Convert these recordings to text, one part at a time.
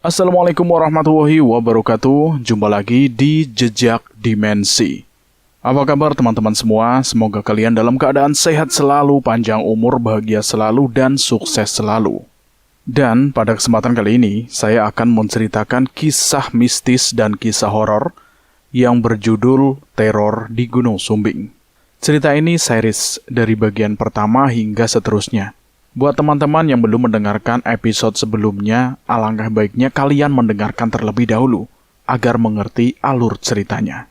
Assalamualaikum warahmatullahi wabarakatuh. Jumpa lagi di Jejak Dimensi. Apa kabar teman-teman semua? Semoga kalian dalam keadaan sehat selalu, panjang umur, bahagia selalu, dan sukses selalu. Dan pada kesempatan kali ini, saya akan menceritakan kisah mistis dan kisah horor yang berjudul Teror di Gunung Sumbing. Cerita ini series dari bagian pertama hingga seterusnya. Buat teman-teman yang belum mendengarkan episode sebelumnya, alangkah baiknya kalian mendengarkan terlebih dahulu agar mengerti alur ceritanya.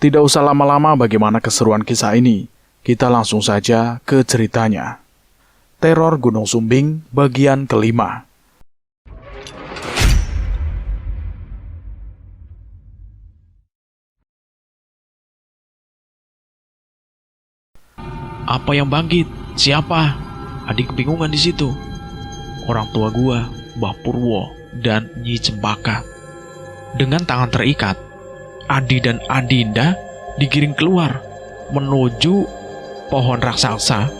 Tidak usah lama-lama bagaimana keseruan kisah ini, kita langsung saja ke ceritanya. Teror Gunung Sumbing bagian kelima. Apa yang bangkit? Siapa? Adik kebingungan di situ. Orang tua gua, Mbah Purwo dan Nyi Cempaka. Dengan tangan terikat, Adi dan Adinda digiring keluar menuju pohon raksasa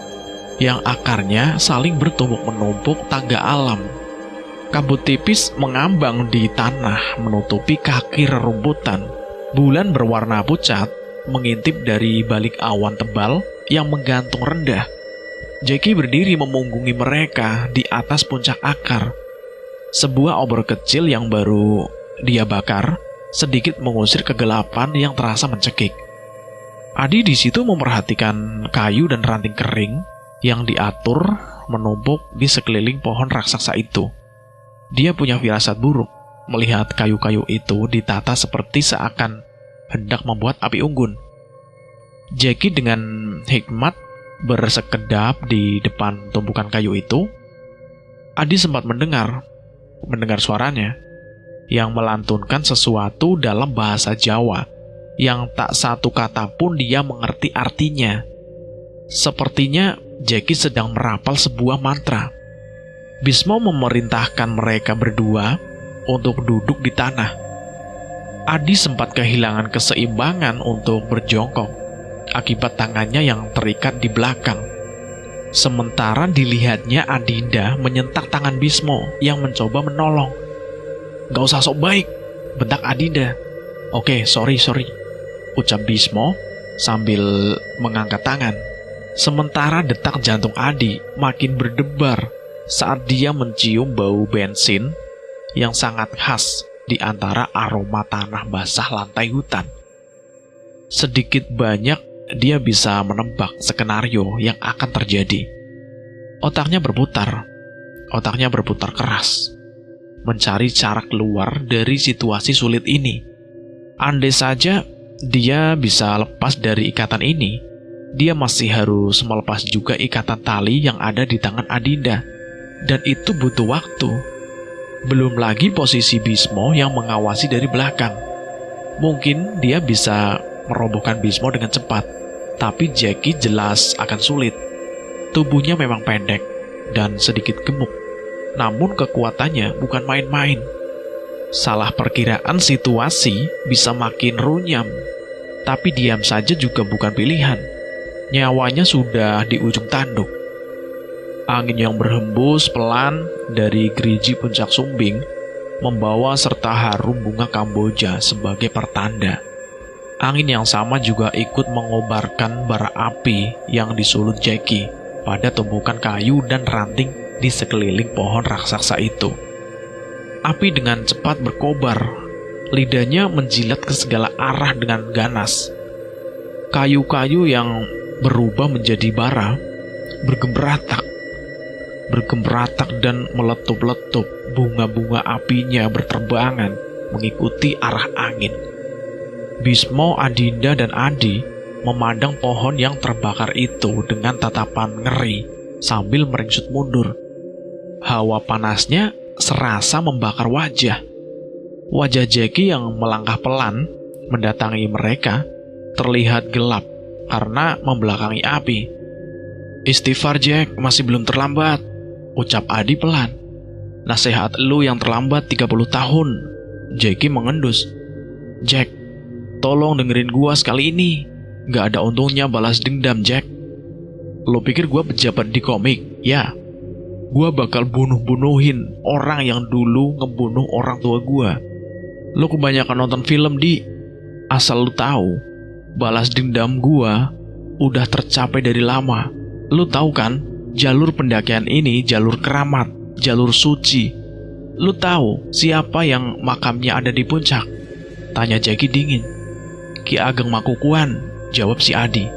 yang akarnya saling bertumpuk-menumpuk tangga alam. Kabut tipis mengambang di tanah menutupi kaki rerumputan. Bulan berwarna pucat mengintip dari balik awan tebal yang menggantung rendah. Jackie berdiri memunggungi mereka di atas puncak akar. Sebuah obor kecil yang baru dia bakar sedikit mengusir kegelapan yang terasa mencekik. Adi di situ memperhatikan kayu dan ranting kering yang diatur menumpuk di sekeliling pohon raksasa itu. Dia punya firasat buruk melihat kayu-kayu itu ditata seperti seakan hendak membuat api unggun. Jackie dengan hikmat bersekedap di depan tumpukan kayu itu. Adi sempat mendengar suaranya yang melantunkan sesuatu dalam bahasa Jawa yang tak satu kata pun dia mengerti artinya. Sepertinya Jackie sedang merapal sebuah mantra. Bismo memerintahkan mereka berdua untuk duduk di tanah. Adi sempat kehilangan keseimbangan untuk berjongkok akibat tangannya yang terikat di belakang. Sementara dilihatnya Adinda menyentak tangan Bismo yang mencoba menolong. "Gak usah sok baik," bentak Adinda. "Oke, sorry," ucap Bismo sambil mengangkat tangan. Sementara detak jantung Adi makin berdebar saat dia mencium bau bensin yang sangat khas di antara aroma tanah basah lantai hutan. Sedikit banyak dia bisa menebak skenario yang akan terjadi. Otaknya berputar keras, mencari cara keluar dari situasi sulit ini. Andai saja dia bisa lepas dari ikatan ini, dia masih harus melepas juga ikatan tali yang ada di tangan Adinda, dan itu butuh waktu. Belum lagi posisi Bismo yang mengawasi dari belakang. Mungkin dia bisa merobohkan Bismo dengan cepat, tapi Jackie jelas akan sulit. Tubuhnya memang pendek dan sedikit gemuk, namun kekuatannya bukan main-main. Salah perkiraan situasi bisa makin runyam, tapi diam saja juga bukan pilihan. Nyawanya sudah di ujung tanduk. Angin yang berhembus pelan dari gerigi puncak Sumbing membawa serta harum bunga Kamboja sebagai pertanda. Angin yang sama juga ikut mengobarkan bara api yang disulut Jackie pada tumpukan kayu dan ranting di sekeliling pohon raksasa itu. Api dengan cepat berkobar, lidahnya menjilat ke segala arah dengan ganas. Kayu-kayu yang berubah menjadi bara bergemberatak dan meletup-letup. Bunga-bunga apinya berterbangan mengikuti arah angin. Bismo, Adinda, dan Adi memandang pohon yang terbakar itu dengan tatapan ngeri sambil meringsut mundur. Hawa panasnya serasa membakar wajah. Wajah Jackie yang melangkah pelan mendatangi mereka terlihat gelap karena membelakangi api. "Istighfar Jack, masih belum terlambat," ucap Adi pelan. "Nasihat lu yang terlambat 30 tahun. Jackie mengendus. "Jack, tolong dengerin gua sekali ini. Gak ada untungnya balas dendam, Jack. Lo pikir gua pejabat di komik? Ya. Gua bakal bunuh-bunuhin orang yang dulu ngebunuh orang tua gua. Lu kebanyakan nonton film, Di. Asal lu tahu, balas dendam gua udah tercapai dari lama. Lu tahu kan, jalur pendakian ini jalur keramat, jalur suci. Lu tahu siapa yang makamnya ada di puncak? Tanya Jeki dingin. Ki Ageng Makukuhan, jawab si Adi.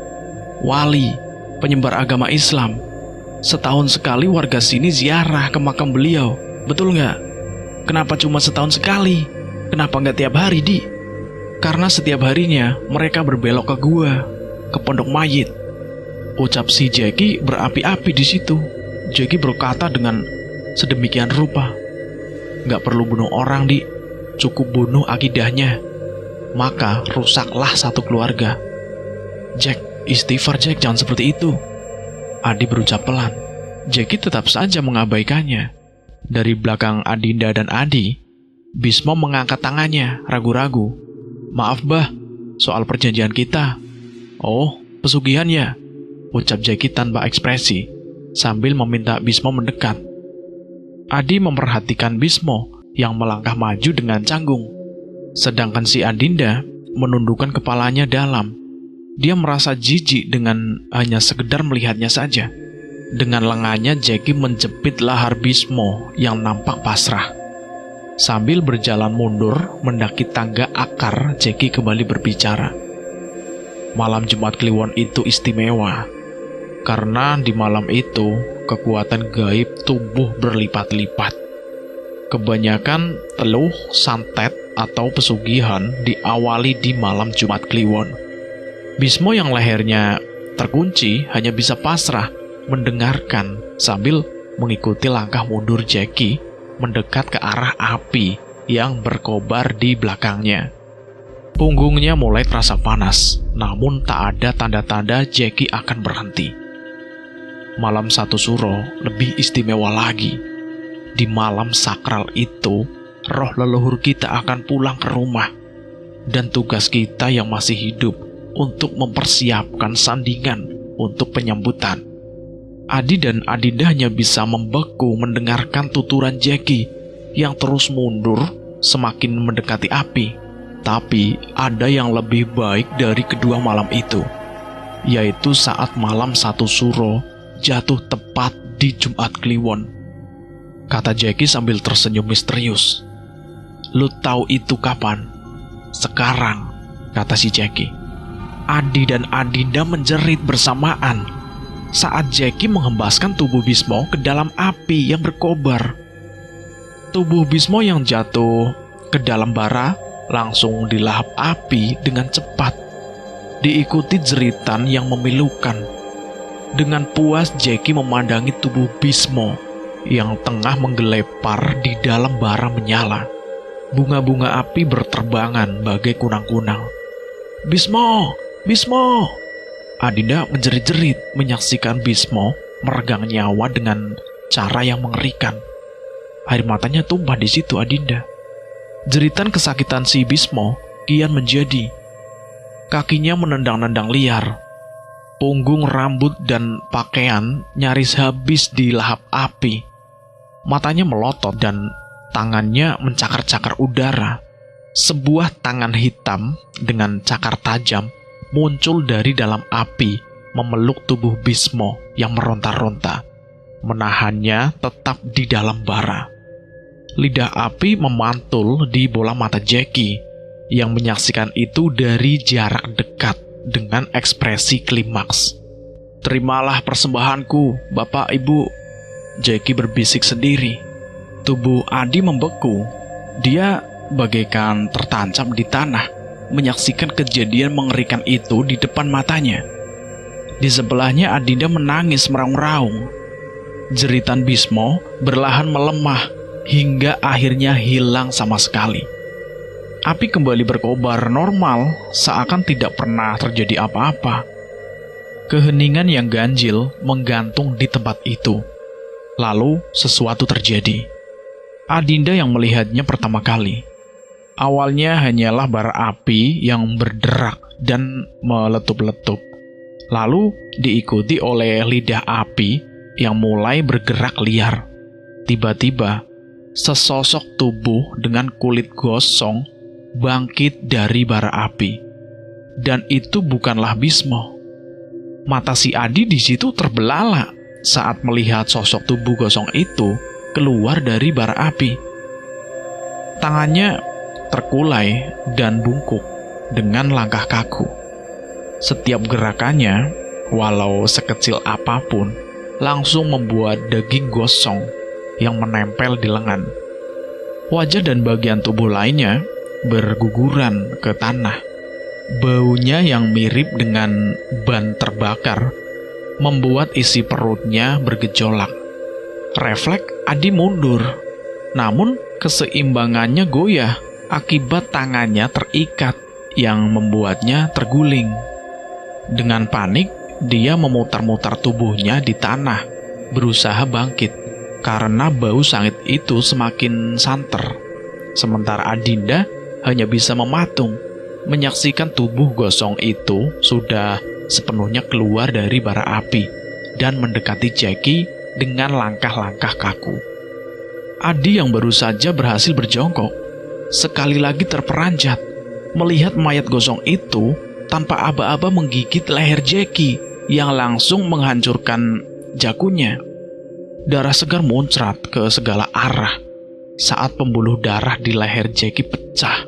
Wali, penyebar agama Islam. Setahun sekali warga sini ziarah ke makam beliau. Betul nggak? Kenapa cuma setahun sekali? Kenapa nggak tiap hari, Di? Karena setiap harinya mereka berbelok ke gua, ke pondok mayit. Ucap si Jeki berapi-api di situ. Jeki berkata dengan sedemikian rupa. Nggak perlu bunuh orang, Di. Cukup bunuh akidahnya. Maka rusaklah satu keluarga. Jack, istighfar Jack, jangan seperti itu. Adi berucap pelan. Jeki tetap saja mengabaikannya. Dari belakang Adinda dan Adi, Bismo mengangkat tangannya, ragu-ragu. Maaf, Bah, soal perjanjian kita. Oh, pesugihan ya? Ucap Jeki tanpa ekspresi, sambil meminta Bismo mendekat. Adi memperhatikan Bismo yang melangkah maju dengan canggung. Sedangkan si Adinda menundukkan kepalanya dalam. Dia merasa jijik dengan hanya sekedar melihatnya saja. Dengan lengannya Jeki menjepit lahar Bismo yang nampak pasrah. Sambil berjalan mundur mendaki tangga akar, Jeki kembali berbicara. Malam Jumat Kliwon itu istimewa. Karena di malam itu kekuatan gaib tumbuh berlipat-lipat. Kebanyakan teluh, santet, atau pesugihan diawali di malam Jumat Kliwon. Bismo yang lehernya terkunci hanya bisa pasrah mendengarkan sambil mengikuti langkah mundur Jeki mendekat ke arah api yang berkobar di belakangnya. Punggungnya mulai terasa panas, namun tak ada tanda-tanda Jeki akan berhenti. Malam 1 Suro lebih istimewa lagi. Di malam sakral itu, roh leluhur kita akan pulang ke rumah. Dan tugas kita yang masih hidup untuk mempersiapkan sandingan untuk penyambutan. Adi dan Adinda hanya bisa membeku mendengarkan tuturan Jeki yang terus mundur semakin mendekati api. Tapi ada yang lebih baik dari kedua malam itu, yaitu saat malam 1 Suro jatuh tepat di Jumat Kliwon. Kata Jeki sambil tersenyum misterius. Lu tahu itu kapan? Sekarang, kata si Jeki. Adi dan Adinda menjerit bersamaan saat Jeki menghembaskan tubuh Bismo ke dalam api yang berkobar. Tubuh Bismo yang jatuh ke dalam bara langsung dilahap api dengan cepat, diikuti jeritan yang memilukan. Dengan puas Jeki memandangi tubuh Bismo yang tengah menggelepar di dalam bara menyala. Bunga-bunga api berterbangan bagai kunang-kunang. Bismo! Bismo! Adinda menjerit-jerit menyaksikan Bismo meregang nyawa dengan cara yang mengerikan. Air matanya tumpah di situ Adinda. Jeritan kesakitan si Bismo kian menjadi. Kakinya menendang-nendang liar. Punggung, rambut, dan pakaian nyaris habis dilahap api. Matanya melotot dan tangannya mencakar-cakar udara. Sebuah tangan hitam dengan cakar tajam muncul dari dalam api, memeluk tubuh Bismo yang meronta-ronta, menahannya tetap di dalam bara. Lidah api memantul di bola mata Jeki, yang menyaksikan itu dari jarak dekat dengan ekspresi klimaks. Terimalah persembahanku, Bapak Ibu, Jeki berbisik sendiri. Tubuh Adi membeku, dia bagaikan tertancap di tanah, menyaksikan kejadian mengerikan itu di depan matanya. Di sebelahnya Adinda menangis meraung-raung. Jeritan Bismo berlahan melemah hingga akhirnya hilang sama sekali. Api kembali berkobar normal, seakan tidak pernah terjadi apa-apa. Keheningan yang ganjil menggantung di tempat itu. Lalu sesuatu terjadi. Adinda yang melihatnya pertama kali. Awalnya hanyalah bara api yang berderak dan meletup-letup. Lalu diikuti oleh lidah api yang mulai bergerak liar. Tiba-tiba, sesosok tubuh dengan kulit gosong bangkit dari bara api. Dan itu bukanlah Bismo. Mata si Adi di situ terbelalak saat melihat sosok tubuh gosong itu keluar dari bara api. Tangannya terkulai dan bungkuk dengan langkah kaku. Setiap gerakannya, walau sekecil apapun, langsung membuat daging gosong yang menempel di lengan. Wajah dan bagian tubuh lainnya berguguran ke tanah. Baunya yang mirip dengan ban terbakar membuat isi perutnya bergejolak. Refleks Adi mundur, namun keseimbangannya goyah akibat tangannya terikat yang membuatnya terguling. Dengan panik, dia memutar-mutar tubuhnya di tanah, berusaha bangkit karena bau sangit itu semakin santer. Sementara Adinda hanya bisa mematung, menyaksikan tubuh gosong itu sudah sepenuhnya keluar dari bara api dan mendekati Jackie dengan langkah-langkah kaku. Adi yang baru saja berhasil berjongkok, sekali lagi terperanjat melihat mayat gosong itu tanpa aba-aba menggigit leher Jackie yang langsung menghancurkan jakunya. Darah segar muncrat ke segala arah saat pembuluh darah di leher Jackie pecah.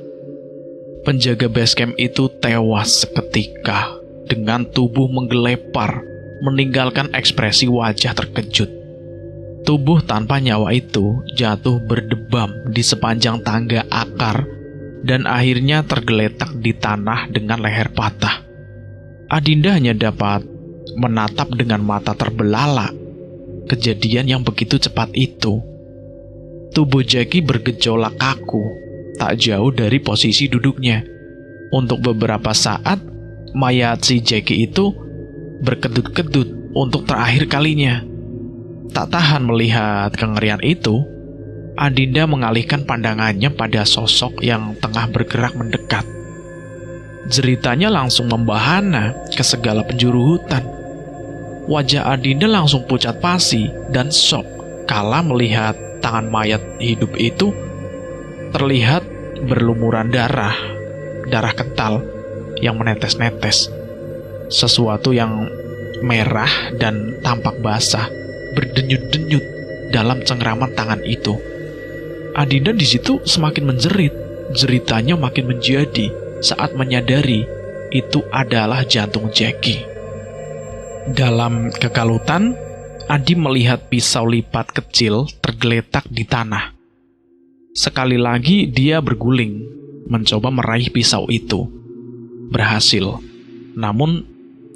Penjaga basecamp itu tewas seketika dengan tubuh menggelepar, meninggalkan ekspresi wajah terkejut. Tubuh tanpa nyawa itu jatuh berdebam di sepanjang tangga akar dan akhirnya tergeletak di tanah dengan leher patah. Adinda hanya dapat menatap dengan mata terbelalak kejadian yang begitu cepat itu. Tubuh Jackie bergejolak kaku, tak jauh dari posisi duduknya. Untuk beberapa saat, mayat si Jackie itu berkedut-kedut untuk terakhir kalinya. Tak tahan melihat kengerian itu, Adinda mengalihkan pandangannya pada sosok yang tengah bergerak mendekat. Jeritanya langsung membahana ke segala penjuru hutan. Wajah Adinda langsung pucat pasi dan shock kala melihat tangan mayat hidup itu terlihat berlumuran darah kental yang menetes-netes. Sesuatu yang merah dan tampak basah berdenyut-denyut dalam cengkraman tangan itu. Adinda di situ semakin menjerit, jeritanya makin menjadi saat menyadari itu adalah jantung Jackie. Dalam kekalutan, Adi melihat pisau lipat kecil tergeletak di tanah. Sekali lagi dia berguling, mencoba meraih pisau itu. Berhasil, namun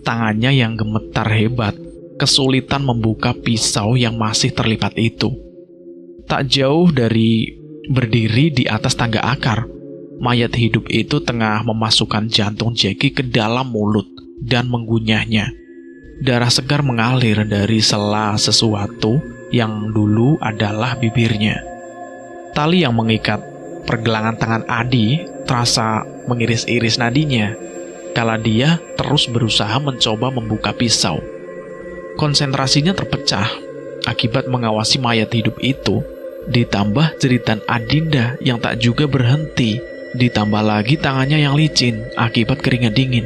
tangannya yang gemetar hebat, kesulitan membuka pisau yang masih terlipat itu. Tak jauh dari berdiri di atas tangga akar, mayat hidup itu tengah memasukkan jantung Jackie ke dalam mulut dan mengunyahnya. Darah segar mengalir dari sela sesuatu yang dulu adalah bibirnya. Tali yang mengikat pergelangan tangan Adi terasa mengiris-iris nadinya, kala dia terus berusaha mencoba membuka pisau. Konsentrasinya terpecah akibat mengawasi mayat hidup itu, ditambah jeritan Adinda yang tak juga berhenti, ditambah lagi tangannya yang licin akibat keringat dingin.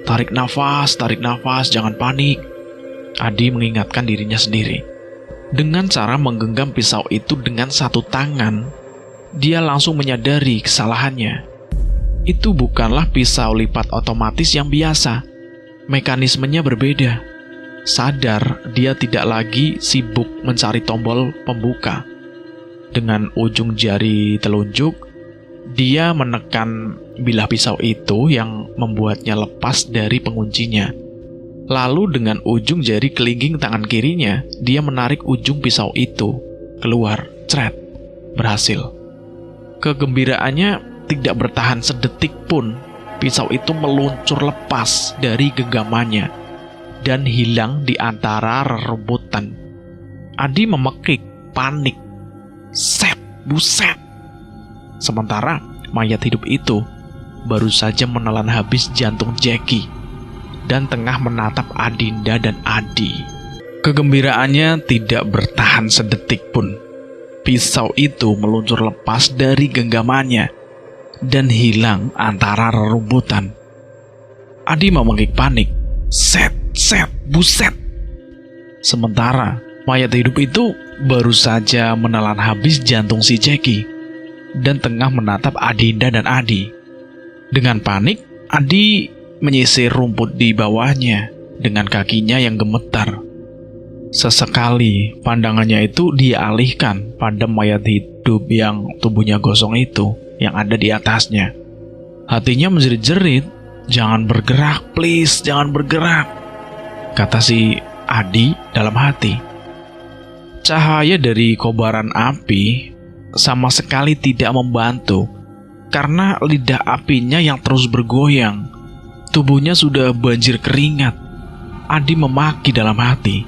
Tarik nafas, jangan panik. Adi mengingatkan dirinya sendiri. Dengan cara menggenggam pisau itu dengan satu tangan, dia langsung menyadari kesalahannya. Itu bukanlah pisau lipat otomatis yang biasa. Mekanismenya berbeda. Sadar, dia tidak lagi sibuk mencari tombol pembuka. Dengan ujung jari telunjuk, dia menekan bilah pisau itu yang membuatnya lepas dari penguncinya. Lalu dengan ujung jari kelingking tangan kirinya, dia menarik ujung pisau itu keluar. Cret, berhasil. Kegembiraannya tidak bertahan sedetik pun. Pisau itu meluncur lepas dari genggamannya dan hilang di antara rerumputan. Adi memekik, panik. Set, buset. Sementara mayat hidup itu baru saja menelan habis jantung Jackie dan tengah menatap Adinda dan Adi. Kegembiraannya tidak bertahan sedetik pun. Pisau itu meluncur lepas dari genggamannya dan hilang antara rerumputan. Adi memengik panik. Set, buset. Sementara mayat hidup itu baru saja menelan habis jantung si Jackie dan tengah menatap Adinda dan Adi. Dengan panik, Adi menyisir rumput di bawahnya dengan kakinya yang gemetar. Sesekali pandangannya itu dia alihkan pada mayat hidup yang tubuhnya gosong itu yang ada di atasnya. Hatinya menjerit-jerit, "Jangan bergerak, please, jangan bergerak," kata si Adi dalam hati. Cahaya dari kobaran api sama sekali tidak membantu karena lidah apinya yang terus bergoyang. Tubuhnya sudah banjir keringat. Adi memaki dalam hati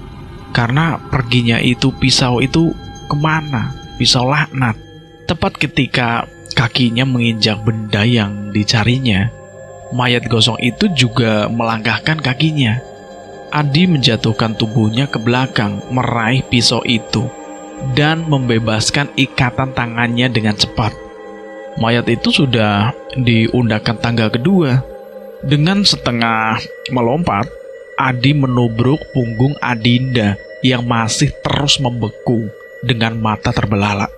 karena perginya itu pisau itu kemana? Pisau laknat. Tepat ketika kakinya menginjak benda yang dicarinya, mayat gosong itu juga melangkahkan kakinya. Adi menjatuhkan tubuhnya ke belakang, meraih pisau itu, dan membebaskan ikatan tangannya dengan cepat. Mayat itu sudah diundangkan tangga kedua. Dengan setengah melompat, Adi menubruk punggung Adinda yang masih terus membeku dengan mata terbelalak.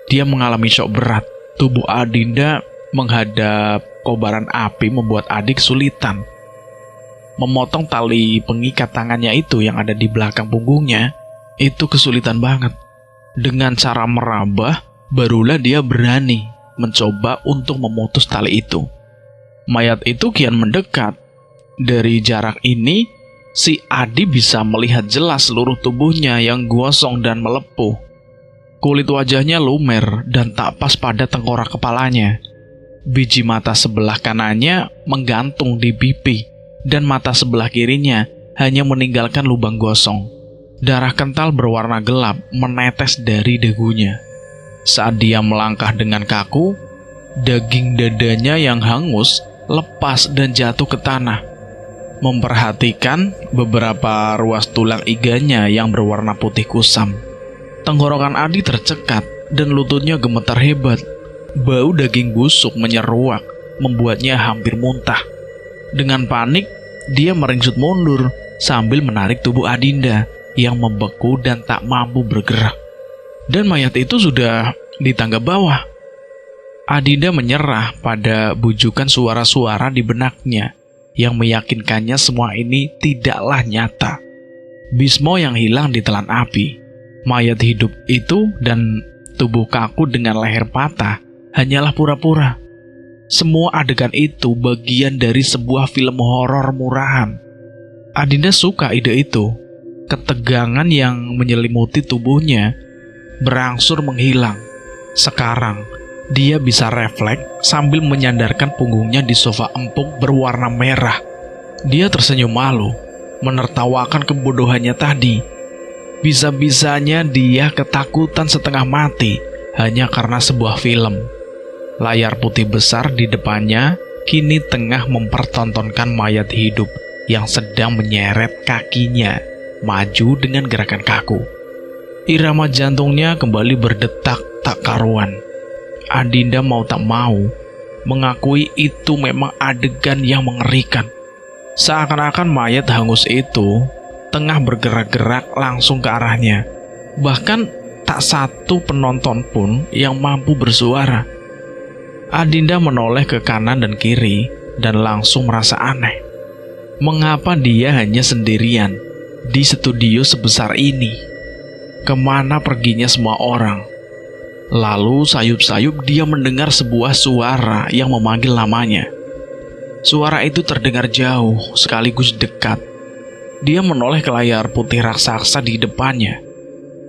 Dia mengalami syok berat. Tubuh Adinda menghadap kobaran api membuat Adi kesulitan. Memotong tali pengikat tangannya itu yang ada di belakang punggungnya, itu kesulitan banget. Dengan cara meraba, barulah dia berani mencoba untuk memutus tali itu. Mayat itu kian mendekat. Dari jarak ini, si Adi bisa melihat jelas seluruh tubuhnya yang gosong dan melepuh. Kulit wajahnya lumer dan tak pas pada tengkorak kepalanya. Biji mata sebelah kanannya menggantung di pipi, dan mata sebelah kirinya hanya meninggalkan lubang gosong. Darah kental berwarna gelap menetes dari dagunya. Saat dia melangkah dengan kaku, daging dadanya yang hangus lepas dan jatuh ke tanah. Memperhatikan beberapa ruas tulang iganya yang berwarna putih kusam. Tenggorokan Adi tercekat dan lututnya gemetar hebat. Bau daging busuk menyeruak, membuatnya hampir muntah. Dengan panik, dia meringsut mundur sambil menarik tubuh Adinda yang membeku dan tak mampu bergerak. Dan mayat itu sudah di tangga bawah. Adinda menyerah pada bujukan suara-suara di benaknya yang meyakinkannya semua ini tidaklah nyata. Bismo yang hilang ditelan api. Mayat hidup itu dan tubuh kaku dengan leher patah hanyalah pura-pura. Semua adegan itu bagian dari sebuah film horor murahan. Adinda suka ide itu. Ketegangan yang menyelimuti tubuhnya berangsur menghilang. Sekarang, dia bisa refleks sambil menyandarkan punggungnya di sofa empuk berwarna merah. Dia tersenyum malu, menertawakan kebodohannya tadi. Bisa-bisanya dia ketakutan setengah mati hanya karena sebuah film. Layar putih besar di depannya kini tengah mempertontonkan mayat hidup yang sedang menyeret kakinya maju dengan gerakan kaku. Irama jantungnya kembali berdetak tak karuan. Adinda mau tak mau mengakui itu memang adegan yang mengerikan. Seakan-akan mayat hangus itu tengah bergerak-gerak langsung ke arahnya. Bahkan tak satu penonton pun yang mampu bersuara. Adinda menoleh ke kanan dan kiri dan langsung merasa aneh. Mengapa dia hanya sendirian di studio sebesar ini? Kemana perginya semua orang? Lalu sayup-sayup dia mendengar sebuah suara yang memanggil namanya. Suara itu terdengar jauh sekaligus dekat. Dia menoleh ke layar putih raksasa di depannya.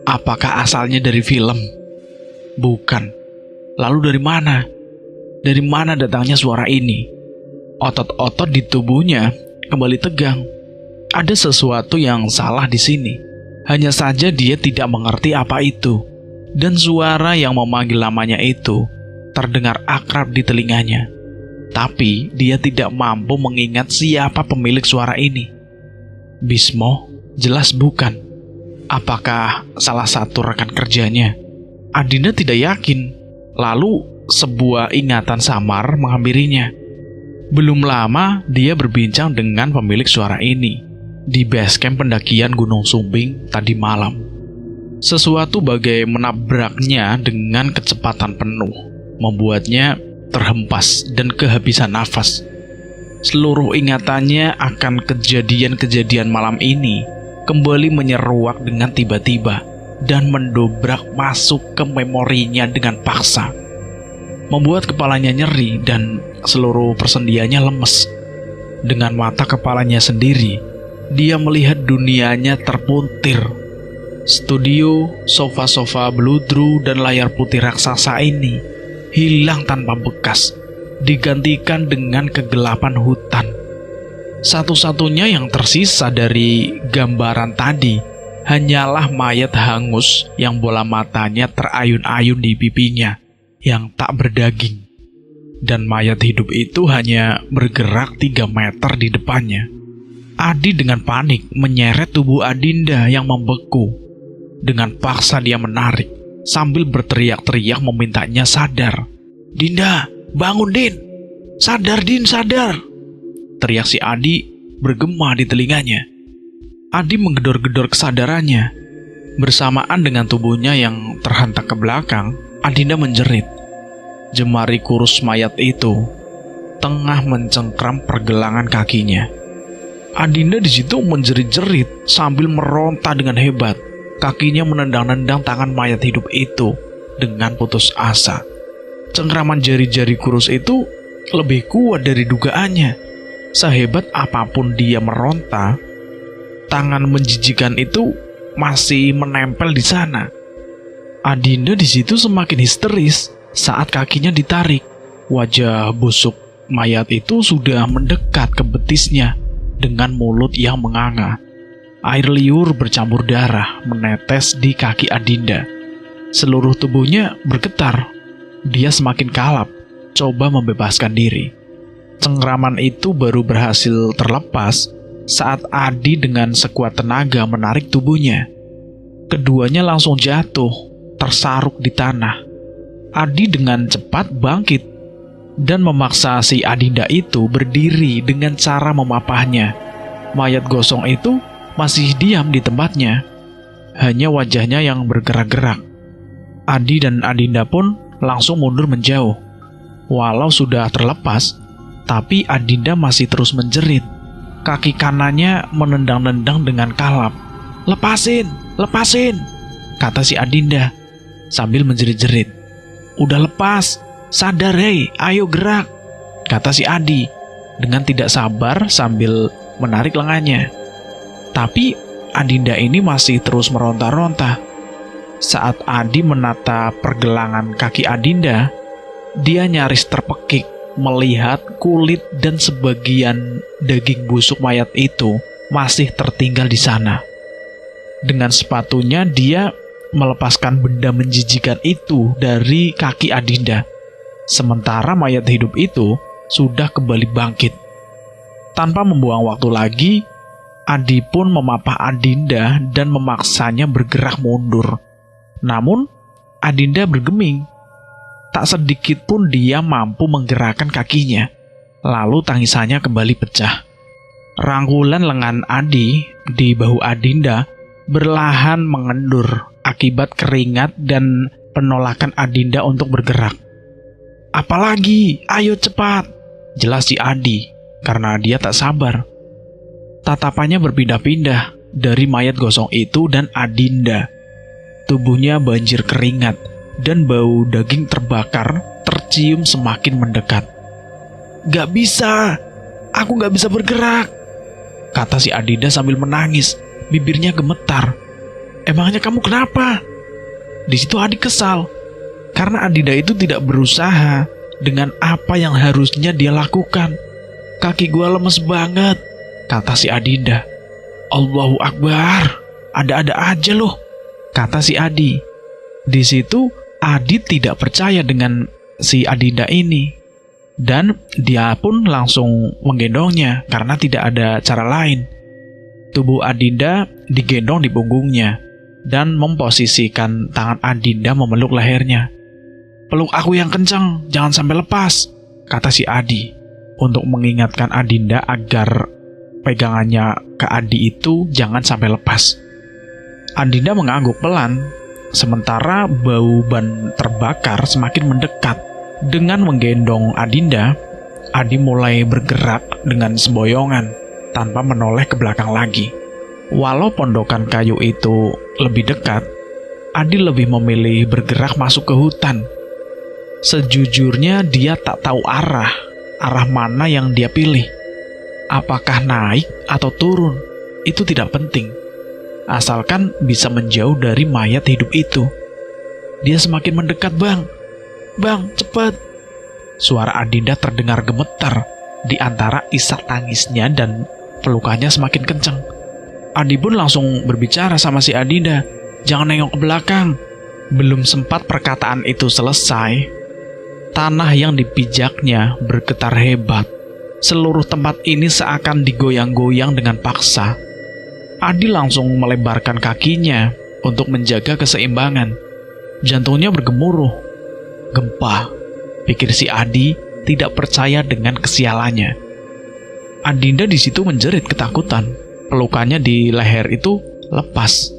Apakah asalnya dari film? Bukan. Lalu dari mana? Dari mana datangnya suara ini? Otot-otot di tubuhnya kembali tegang. Ada sesuatu yang salah di sini. Hanya saja dia tidak mengerti apa itu. Dan suara yang memanggil namanya itu terdengar akrab di telinganya. Tapi dia tidak mampu mengingat siapa pemilik suara ini. Bismo? Jelas bukan. Apakah salah satu rekan kerjanya? Adinda tidak yakin. Lalu sebuah ingatan samar menghampirinya. Belum lama dia berbincang dengan pemilik suara ini di base camp pendakian Gunung Sumbing tadi malam. Sesuatu bagai menabraknya dengan kecepatan penuh, membuatnya terhempas dan kehabisan nafas. Seluruh ingatannya akan kejadian-kejadian malam ini kembali menyeruak dengan tiba-tiba dan mendobrak masuk ke memorinya dengan paksa, membuat kepalanya nyeri dan seluruh persendiannya lemes. Dengan mata kepalanya sendiri, dia melihat dunianya terpuntir. Studio, sofa-sofa bludru, dan layar putih raksasa ini hilang tanpa bekas, digantikan dengan kegelapan hutan. Satu-satunya yang tersisa dari gambaran tadi hanyalah mayat hangus yang bola matanya terayun-ayun di pipinya yang tak berdaging. Dan mayat hidup itu hanya bergerak 3 meter di depannya. Adi dengan panik menyeret tubuh Adinda yang membeku. Dengan paksa dia menarik sambil berteriak-teriak memintanya sadar. "Dinda, bangun Din! Sadar Din, sadar!" Teriak si Adi bergema di telinganya. Adi menggedor-gedor kesadarannya. Bersamaan dengan tubuhnya yang terhentak ke belakang, Adinda menjerit. Jemari kurus mayat itu tengah mencengkram pergelangan kakinya. Adinda di situ menjerit-jerit sambil meronta dengan hebat. Kakinya menendang-nendang tangan mayat hidup itu dengan putus asa. Cengkraman jari-jari kurus itu lebih kuat dari dugaannya. Sehebat apapun dia meronta, tangan menjijikan itu masih menempel di sana. Adinda di situ semakin histeris saat kakinya ditarik. Wajah busuk mayat itu sudah mendekat ke betisnya dengan mulut yang menganga. Air liur bercampur darah menetes di kaki Adinda. Seluruh tubuhnya bergetar. Dia semakin kalap, coba membebaskan diri. Cengkraman itu baru berhasil terlepas saat Adi dengan sekuat tenaga menarik tubuhnya. Keduanya langsung jatuh, tersaruk di tanah. Adi dengan cepat bangkit dan memaksa si Adinda itu berdiri dengan cara memapahnya. Mayat gosong itu masih diam di tempatnya, hanya wajahnya yang bergerak-gerak. Adi dan Adinda pun langsung mundur menjauh. Walau sudah terlepas, tapi Adinda masih terus menjerit. Kaki kanannya menendang-nendang dengan kalap. "Lepasin, lepasin!" kata si Adinda sambil menjerit-jerit. "Udah lepas, sadar hei, ayo gerak!" kata si Adi dengan tidak sabar sambil menarik lengannya. Tapi Adinda ini masih terus meronta-ronta. Saat Adi menata pergelangan kaki Adinda, dia nyaris terpekik melihat kulit dan sebagian daging busuk mayat itu masih tertinggal di sana. Dengan sepatunya dia melepaskan benda menjijikan itu dari kaki Adinda. Sementara mayat hidup itu sudah kembali bangkit. Tanpa membuang waktu lagi, Adi pun memapah Adinda dan memaksanya bergerak mundur. Namun, Adinda bergeming. Tak sedikit pun dia mampu menggerakkan kakinya. Lalu tangisannya kembali pecah. Rangkulan lengan Adi di bahu Adinda berlahan mengendur akibat keringat dan penolakan Adinda untuk bergerak. "Apalagi, ayo cepat!" jelas si Adi, karena dia tak sabar. Tatapannya berpindah-pindah dari mayat gosong itu dan Adinda. Tubuhnya banjir keringat dan bau daging terbakar tercium semakin mendekat. "Gak bisa, aku gak bisa bergerak," kata si Adinda sambil menangis, bibirnya gemetar. "Emangnya kamu kenapa?" Di situ Adi kesal karena Adinda itu tidak berusaha dengan apa yang harusnya dia lakukan. "Kaki gua lemes banget," kata si Adinda. "Allahu Akbar, ada-ada aja loh," kata si Adi. Di situ Adi tidak percaya dengan si Adinda ini, dan dia pun langsung menggendongnya karena tidak ada cara lain. Tubuh Adinda digendong di punggungnya, dan memposisikan tangan Adinda memeluk lehernya. "Peluk aku yang kencang, jangan sampai lepas," kata si Adi, untuk mengingatkan Adinda agar pegangannya ke Adi itu jangan sampai lepas. Adinda mengangguk pelan, sementara bau ban terbakar semakin mendekat. Dengan menggendong Adinda, Adi mulai bergerak dengan semboyongan, tanpa menoleh ke belakang lagi. Walau pondokan kayu itu lebih dekat, Adi lebih memilih bergerak masuk ke hutan. Sejujurnya dia tak tahu arah mana yang dia pilih. Apakah naik atau turun, itu tidak penting. Asalkan bisa menjauh dari mayat hidup itu. Dia semakin mendekat, "Bang, Bang, cepat!" Suara Adinda terdengar gemetar di antara isak tangisnya dan pelukannya semakin kencang. Adi pun langsung berbicara sama si Adinda, "Jangan nengok ke belakang." Belum sempat perkataan itu selesai, tanah yang dipijaknya bergetar hebat. Seluruh tempat ini seakan digoyang-goyang dengan paksa. Adi langsung melebarkan kakinya untuk menjaga keseimbangan. Jantungnya bergemuruh. Gempa, pikir si Adi, tidak percaya dengan kesialannya. Adinda di situ menjerit ketakutan. Pelukannya di leher itu lepas.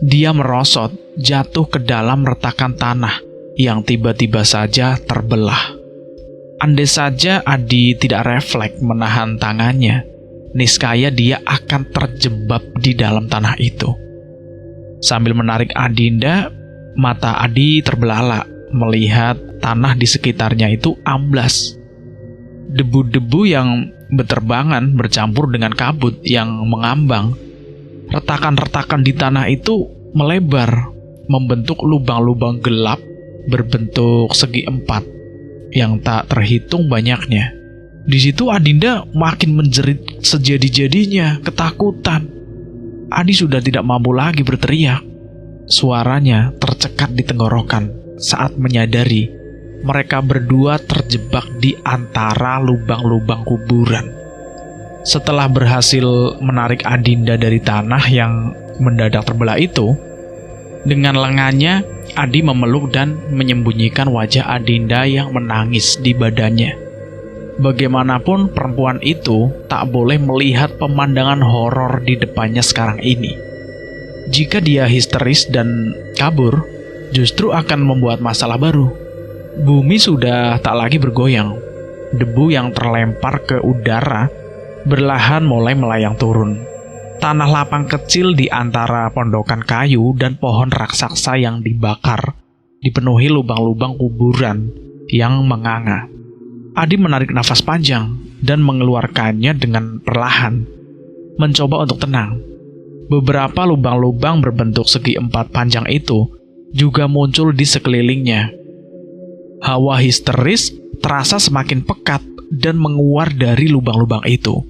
Dia merosot, jatuh ke dalam retakan tanah yang tiba-tiba saja terbelah. Andai saja Adi tidak refleks menahan tangannya, niscaya dia akan terjebak di dalam tanah itu. Sambil menarik Adinda, mata Adi terbelalak melihat tanah di sekitarnya itu amblas. Debu-debu yang berterbangan bercampur dengan kabut yang mengambang. Retakan-retakan di tanah itu melebar, membentuk lubang-lubang gelap berbentuk segi empat yang tak terhitung banyaknya. Di situ Adinda makin menjerit sejadi-jadinya, ketakutan. Adi sudah tidak mampu lagi berteriak. Suaranya tercekat di tenggorokan saat menyadari mereka berdua terjebak di antara lubang-lubang kuburan. Setelah berhasil menarik Adinda dari tanah yang mendadak terbelah itu, dengan lengannya Adi memeluk dan menyembunyikan wajah Adinda yang menangis di badannya. Bagaimanapun perempuan itu tak boleh melihat pemandangan horor di depannya sekarang ini. Jika dia histeris dan kabur, justru akan membuat masalah baru. Bumi sudah tak lagi bergoyang. Debu yang terlempar ke udara berlahan mulai melayang turun. Tanah lapang kecil di antara pondokan kayu dan pohon raksasa yang dibakar dipenuhi lubang-lubang kuburan yang menganga. Adi menarik nafas panjang dan mengeluarkannya dengan perlahan, mencoba untuk tenang. Beberapa lubang-lubang berbentuk segi empat panjang itu juga muncul di sekelilingnya. Hawa histeris terasa semakin pekat dan menguar dari lubang-lubang itu.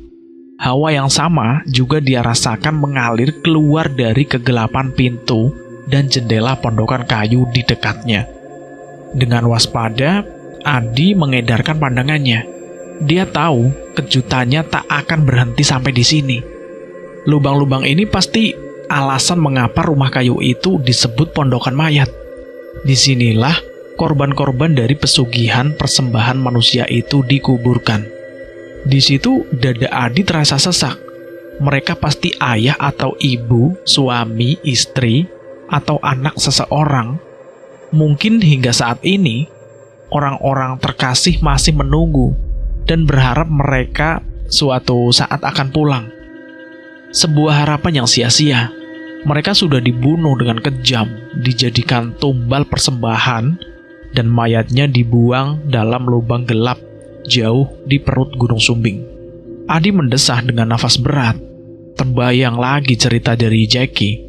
Hawa yang sama juga dia rasakan mengalir keluar dari kegelapan pintu dan jendela pondokan kayu di dekatnya. Dengan waspada, Adi mengedarkan pandangannya. Dia tahu kejutannya tak akan berhenti sampai di sini. Lubang-lubang ini pasti alasan mengapa rumah kayu itu disebut pondokan mayat. Disinilah korban-korban dari pesugihan persembahan manusia itu dikuburkan. Di situ dada Adi terasa sesak. Mereka pasti ayah atau ibu, suami, istri, atau anak seseorang. Mungkin hingga saat ini, orang-orang terkasih masih menunggu dan berharap mereka suatu saat akan pulang. Sebuah harapan yang sia-sia. Mereka sudah dibunuh dengan kejam, dijadikan tumbal persembahan, dan mayatnya dibuang dalam lubang gelap jauh di perut Gunung Sumbing. Adi mendesah dengan nafas berat. Terbayang lagi cerita dari Jackie.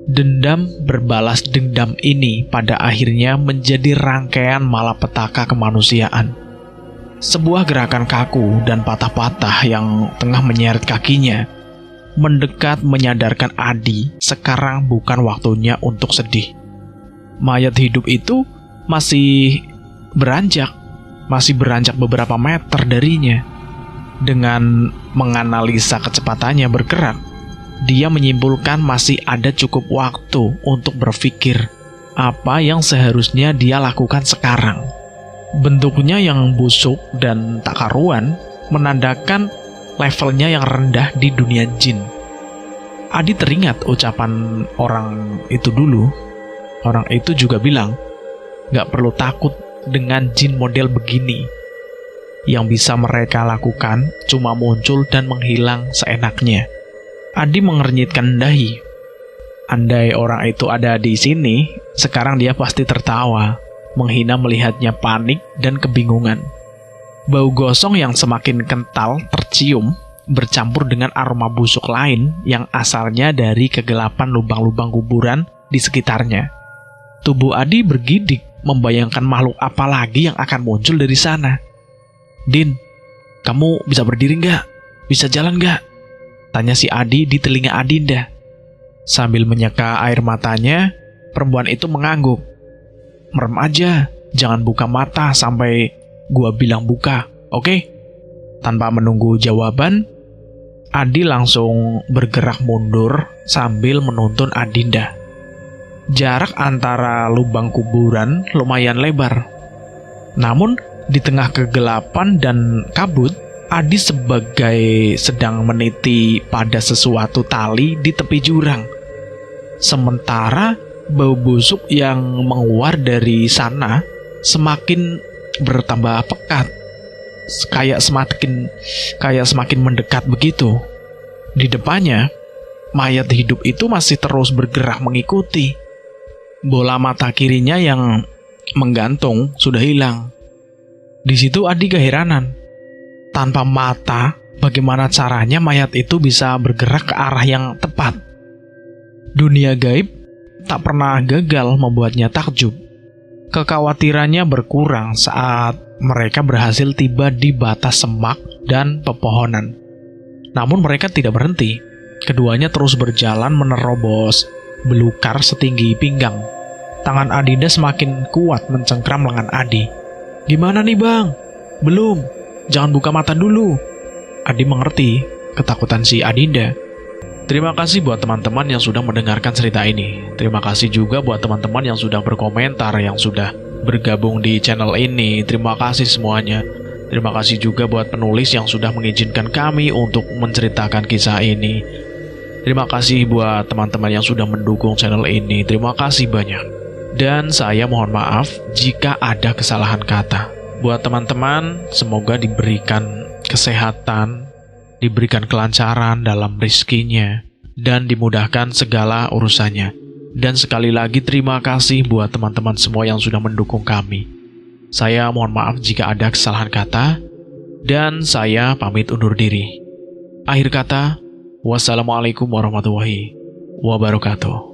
Dendam berbalas dendam ini pada akhirnya menjadi rangkaian malapetaka kemanusiaan. Sebuah gerakan kaku dan patah-patah yang tengah menyeret kakinya mendekat menyadarkan Adi sekarang bukan waktunya untuk sedih. Mayat hidup itu masih beranjak beberapa meter darinya. Dengan menganalisa kecepatannya bergerak, dia menyimpulkan masih ada cukup waktu untuk berpikir apa yang seharusnya dia lakukan sekarang. Bentuknya yang busuk dan tak karuan menandakan levelnya yang rendah di dunia jin. Adi teringat ucapan orang itu dulu. Orang itu juga bilang, gak perlu takut dengan jin model begini. Yang bisa mereka lakukan cuma muncul dan menghilang seenaknya. Adi mengernyitkan dahi. Andai orang itu ada di sini, sekarang dia pasti tertawa, menghina melihatnya panik dan kebingungan. Bau gosong yang semakin kental tercium bercampur dengan aroma busuk lain yang asalnya dari kegelapan lubang-lubang kuburan di sekitarnya. Tubuh Adi bergidik membayangkan makhluk apa lagi yang akan muncul dari sana. "Din, kamu bisa berdiri nggak? Bisa jalan nggak?" tanya si Adi di telinga Adinda. Sambil menyeka air matanya, perempuan itu mengangguk. "Merem aja, jangan buka mata sampai gua bilang buka, oke?" Tanpa menunggu jawaban, Adi langsung bergerak mundur sambil menuntun Adinda. Jarak antara lubang kuburan lumayan lebar. Namun, di tengah kegelapan dan kabut, Adi sebagai sedang meniti pada sesuatu tali di tepi jurang. Sementara bau busuk yang menguar dari sana semakin bertambah pekat, kayak semakin mendekat begitu. Di depannya, mayat hidup itu masih terus bergerak mengikuti. Bola mata kirinya yang menggantung sudah hilang. Di situ Adi keheranan. Tanpa mata, bagaimana caranya mayat itu bisa bergerak ke arah yang tepat? Dunia gaib tak pernah gagal membuatnya takjub. Kekhawatirannya berkurang saat mereka berhasil tiba di batas semak dan pepohonan. Namun mereka tidak berhenti. Keduanya terus berjalan menerobos belukar setinggi pinggang. Tangan Adinda semakin kuat mencengkram lengan Adi. "Gimana nih bang? Belum. Jangan buka mata dulu." Adi mengerti ketakutan si Adinda. Terima kasih buat teman-teman yang sudah mendengarkan cerita ini. Terima kasih juga buat teman-teman yang sudah berkomentar, yang sudah bergabung di channel ini. Terima kasih semuanya. Terima kasih juga buat penulis yang sudah mengizinkan kami untuk menceritakan kisah ini. Terima kasih buat teman-teman yang sudah mendukung channel ini. Terima kasih banyak. Dan saya mohon maaf jika ada kesalahan kata. Buat teman-teman, semoga diberikan kesehatan, diberikan kelancaran dalam rezekinya, dan dimudahkan segala urusannya. Dan sekali lagi terima kasih buat teman-teman semua yang sudah mendukung kami. Saya mohon maaf jika ada kesalahan kata, dan saya pamit undur diri. Akhir kata, wassalamualaikum warahmatullahi wabarakatuh.